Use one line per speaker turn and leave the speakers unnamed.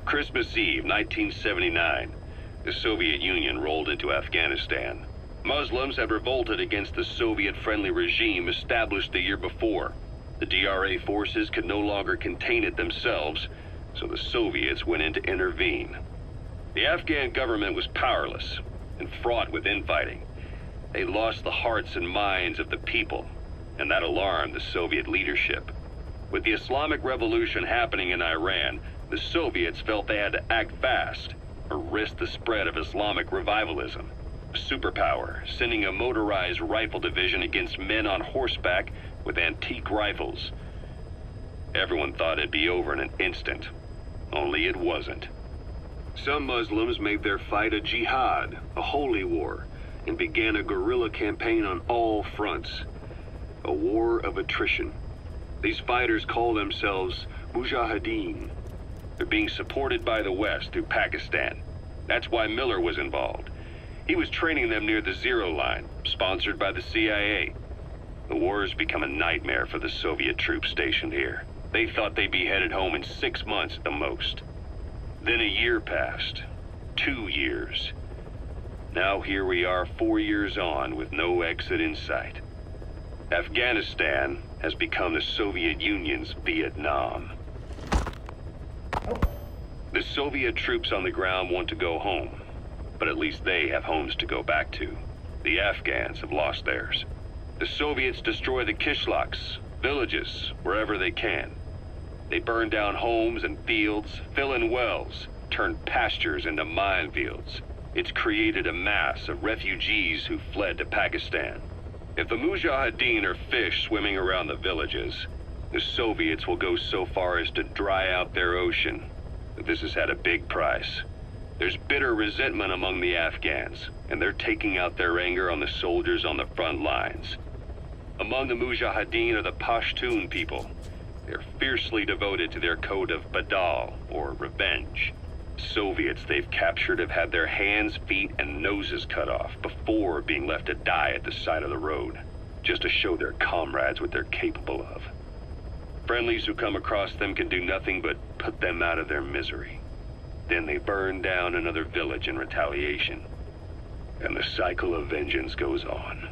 Christmas Eve, 1979, the Soviet Union rolled into Afghanistan. Muslims had revolted against the Soviet-friendly regime established the year before. The DRA forces could no longer contain it themselves, so the Soviets went in to intervene. The Afghan government was powerless and fraught with infighting. They lost the hearts and minds of the people, and that alarmed the Soviet leadership. With the Islamic Revolution happening in Iran, the Soviets felt they had to act fast or risk the spread of Islamic revivalism. A superpower, sending a motorized rifle division against men on horseback with antique rifles. Everyone thought it'd be over in an instant, only it wasn't. Some Muslims made their fight a jihad, a holy war, and began a guerrilla campaign on all fronts. A war of attrition. These fighters call themselves Mujahideen. They're being supported by the West through Pakistan. That's why Miller was involved. He was training them near the Zero Line, sponsored by the CIA. The war has become a nightmare for the Soviet troops stationed here. They thought they'd be headed home in 6 months at the most. Then a year passed. 2 years. Now here we are 4 years on with no exit in sight. Afghanistan has become the Soviet Union's Vietnam. The Soviet troops on the ground want to go home, but at least they have homes to go back to. The Afghans have lost theirs. The Soviets destroy the kishlaks, villages, wherever they can. They burn down homes and fields, fill in wells, turn pastures into minefields. It's created a mass of refugees who fled to Pakistan. If the Mujahideen are fish swimming around the villages, the Soviets will go so far as to dry out their ocean. But this has had a big price. There's bitter resentment among the Afghans, and they're taking out their anger on the soldiers on the front lines. Among the Mujahideen are the Pashtun people. They're fiercely devoted to their code of Badal, or revenge. Soviets they've captured have had their hands, feet, and noses cut off before being left to die at the side of the road, just to show their comrades what they're capable of. Friendlies who come across them can do nothing but put them out of their misery. Then they burn down another village in retaliation. And the cycle of vengeance goes on.